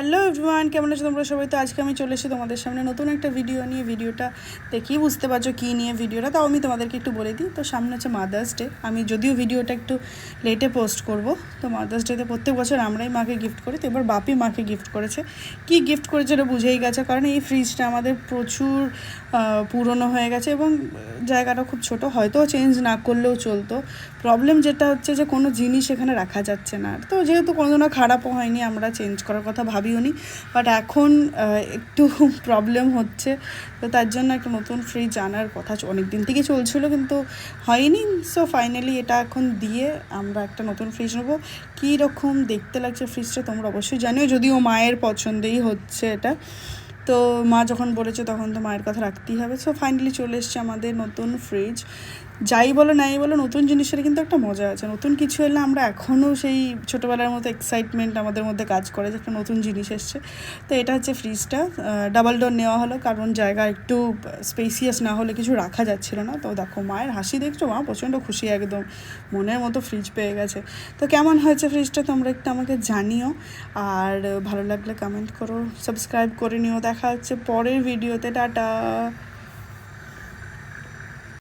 Hello everyone, কেমন আছো তোমরা সবাই? তো আজকে আমি চলে এসেছি তোমাদের সামনে নতুন একটা ভিডিও নিয়ে। ভিডিওটা দেখেই বুঝতে পারছো কী নিয়ে ভিডিওটা, তাও আমি তোমাদেরকে একটু বলে দিই। তো সামনে হচ্ছে মাদার্স ডে। আমি যদিও ভিডিওটা একটু লেটে পোস্ট করব, তো মাদার্স ডেতে প্রত্যেক বছর আমরাই মাকে গিফট করি, তো এবার বাপি মাকে গিফট করেছে। কী গিফট করেছে এটা বুঝেই গেছে, কারণ এই ফ্রিজটা আমাদের প্রচুর পুরনো হয়ে গেছে এবং জায়গাটা খুব ছোট, হয়তো চেঞ্জ না করলেও চলতো। প্রবলেম যেটা হচ্ছে যে কোনো জিনিস এখানে রাখা যাচ্ছে না। তো যেহেতু কোনোদিনও খারাপও হয়নি, আমরা চেঞ্জ করার কথা ভাবিও নি, বাট এখন একটু প্রবলেম হচ্ছে। তো তার জন্য একটা নতুন ফ্রিজ আনার কথা অনেক দিন থেকে চলছিলো, কিন্তু হয়নি। সো ফাইনালি এটা এখন দিয়ে আমরা একটা নতুন ফ্রিজ নেবো। কী রকম দেখতে লাগছে ফ্রিজটা তোমরা অবশ্যই জানিও, যদিও মায়ের পছন্দেই হচ্ছে এটা। তো মা যখন বলেছে তখন তো মায়ের কথা রাখতেই হবে। সো ফাইনালি চলে এসছে আমাদের নতুন ফ্রিজ। যাই বলো নাই বলো, নতুন জিনিসের কিন্তু একটা মজা আছে। নতুন কিছু এলে আমরা এখনও সেই ছোটোবেলার মতো এক্সাইটমেন্ট আমাদের মধ্যে কাজ করে যে একটা নতুন জিনিস এসছে। তো এটা হচ্ছে ফ্রিজটা, ডাবল ডোর নেওয়া হলো, কারণ জায়গা একটু স্পেসিয়াস না হলে কিছু রাখা যাচ্ছিলো না। তো দেখো মায়ের হাসি দেখছো, মা প্রচণ্ড খুশি, একদম মনের মতো ফ্রিজ পেয়ে গেছে। তো কেমন হয়েছে ফ্রিজটা তোমরা একটু আমাকে জানিও, আর ভালো লাগলে কমেন্ট করো, সাবস্ক্রাইব করে নিও। দেখা হচ্ছে পরের ভিডিওতে, টাটা।